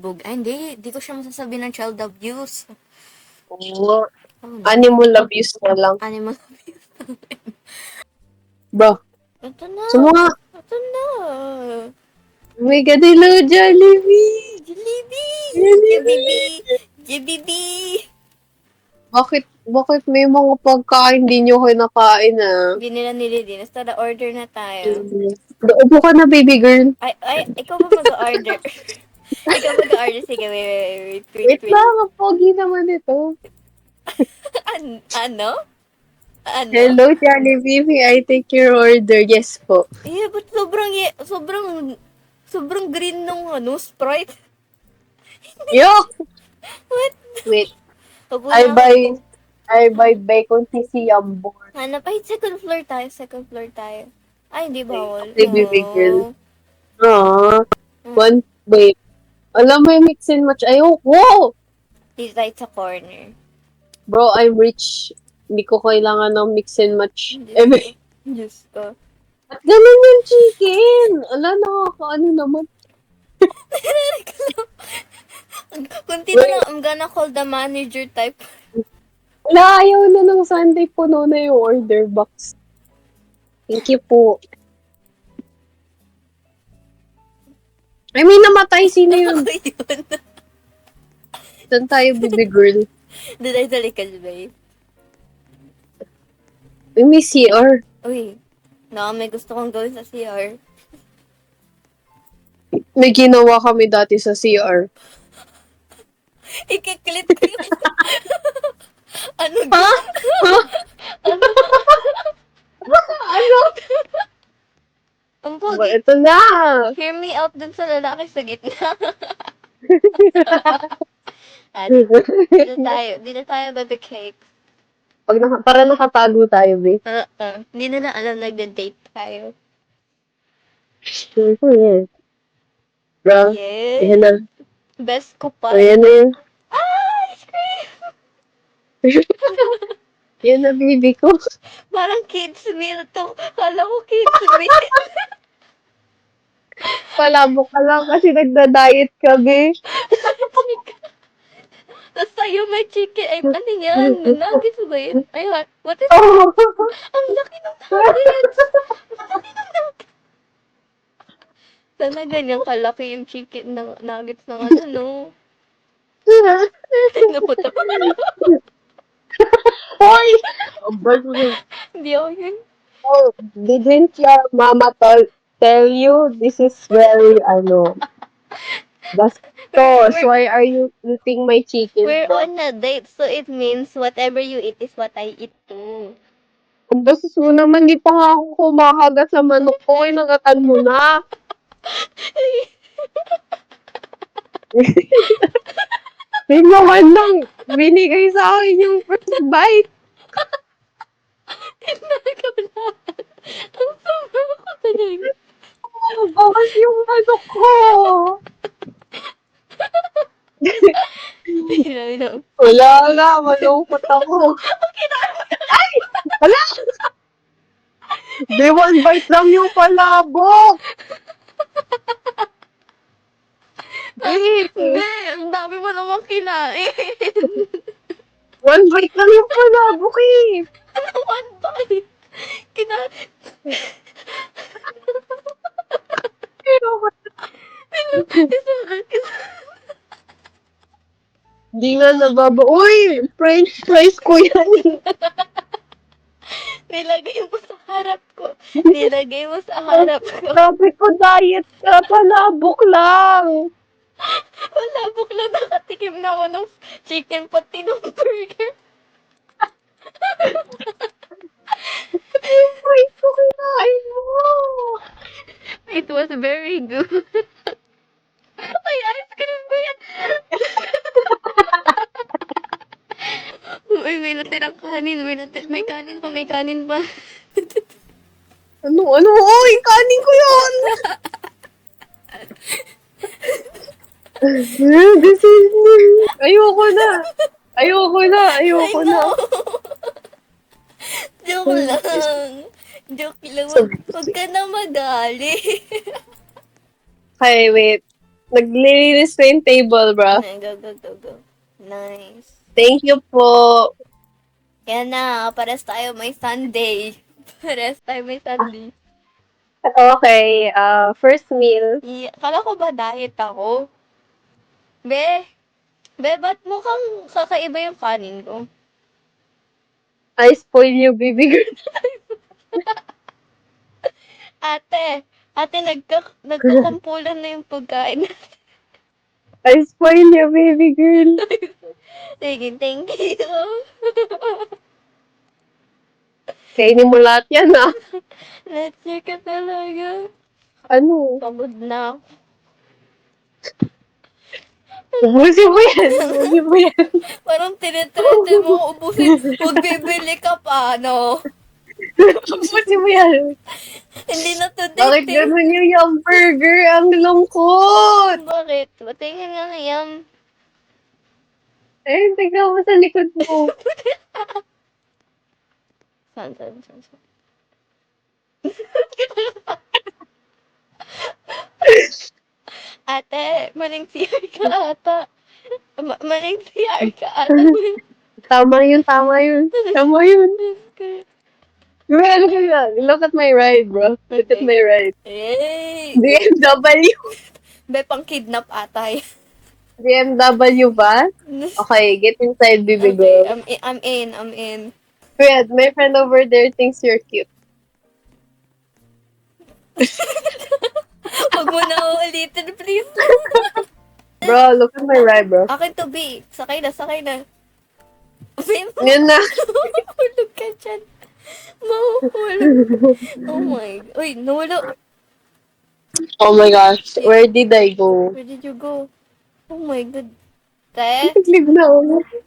Ay, hindi ko siya masasabi ng child abuse. Oo. Ano? Animal abuse na lang. Animal. Bro, Ito na. sumama. Ito na. Oh my God, hello, Jollibee! Jollibee! Jollibee! JBB! JBB! Bakit may mga pagkain di nyo kinakain ah? Hindi nila nililinis. Tara, order na tayo. Upo ka na, baby girl. Ay, ikaw ba mag-order? Ikaw mag-order. Sige, wait. Wait lang, ang pogi naman ito. Ano? Ano? Hello, Jollibee. May I take your order? Yes po. Ba't sobrang green nung Sprite? Yo! What? Wait. Upo I na buy, ako. I buy bacon sisiyambon. Hanap. Ay, second floor tayo. Ay, hindi bawal. Okay, baby girl. No. Wait. Alam mo yung mix and match. Wow! Dito tayo sa corner. Bro, I'm rich. Hindi ko kailangan ng mix and match. Diyos ko. Ba't ganun yung chicken? Nakakaano naman. Kunti na lang, I'm gonna call the manager type. Ayaw na ng Sunday, puno na yung order box. Thank you po. I mean, namatay. Sino yun? Ako yun. Saan tayo, baby girl? Doon tayo sa likod, babe. May CR. Uy, may gusto kong gawin sa CR. May ginawa kami dati sa CR. Ikiklit ko yung... Ano? Ha? Ano? Ang Ba, pogi. ito na! Hear me out dun sa lalaki sa gitna. Dito tayo baby cake. Para nakatago tayo, babe. Hindi na alam nagde-date tayo. Yes. Bro, Yes. yan na. Best ko pa. Ayan na yun. Ice cream! Yan na, baby ko. Parang kids meal to. Kala ko kids meal. Palabok ka lang kasi nagda-diet kami. Tapos sa'yo may chicken. Ay, ano yan? Nuggets ba yun? Ay, what is Oh. Ang laki ng nuggets! Ang laki ng nuggets! Sana ganyan kalaki yung chicken ng nuggets ng no? Naputa pa ka na. Hoy! Hindi ako yun. Oh, didn't your mama tell you this is very, bastos? Why are you eating my chicken, We're bro? on a date, so it means whatever you eat is what I eat too. Ang bastos mo naman, di pa nga ako kumakagat sa manok ko, nagatan mo na. May naman lang binigay sa akin yung first bite. Nagkabalahan. Ang sama ko talaga. Bawas yung manok ko. Lang. Wala nga, malungkot ako. Ay! Wala! Di, one bite lang yung palabok. Hindi, ang dami mo naman kinain. One bite lang yung palabok eh. Ano one bite? Di nga nababa. Uy! French fries ko yan. Nilagay mo sa harap ko. Nilagay mo sa harap ko. Sabi ko, diet ka. Palabok lang. Wala, bukla nakatikim na ako ng chicken pati ng burger. Yung fries ko kinain mo. It was very good. Ay, ice cream ko yan. Uy, may natirang kanin. May kanin pa, may kanin pa. Ano? Uy, kanin ko yun. This is Ayoko na. Ayoko na. Joke lang. Joke lang. Huwag ka na magali. Okay, wait. Naglilinis pa yung table, bro. Go, go, go, go. Nice. Thank you po. Yan na, pares tayo may Sunday. Pares tayo may Sunday. Okay, first meal. Kala ko ba diet ako? Be, ba't mukhang kakaiba yung kanin ko? I spoil you, baby girl. Ate, nagkakumpulan na yung pagkain. I spoil you, baby girl. Sige, thank you. Kainin mo lahat yan, ah. Let's check ka talaga. Ano? Pagod na ako. Ubusin mo yan. Ubusin mo yan. Parang tinitrete mo ko ubusin. Huwag bibili ka pa, no? Ubusin mo yan. Hindi na to Bakit dating. ganun yung yung burger? Ang lungkot. Bakit? Patingin nga ngayam. Eh, tignan mo sa likod mo. Saan? Ate, maling CR ka ata. Maling CR ka ata. Tama yun, tama yun. Tama yun. Bro, ano ka na? Look at my right, bro. Look at my right. Eh, BMW. be pang kidnap ata eh. BMW ba? Okay, get inside, baby Okay, girl. I'm in. Wait, my friend over there thinks you're cute. Huwag mo na uulitin, please. Bro, look at my right, bro. Akin to be. Sakay na. Yan na. Mahulog ka dyan. Mahulog. Oh my. Uy, nawala. Oh my gosh, where did I go? Where did you go? Oh my God. Te? Naglig na ako.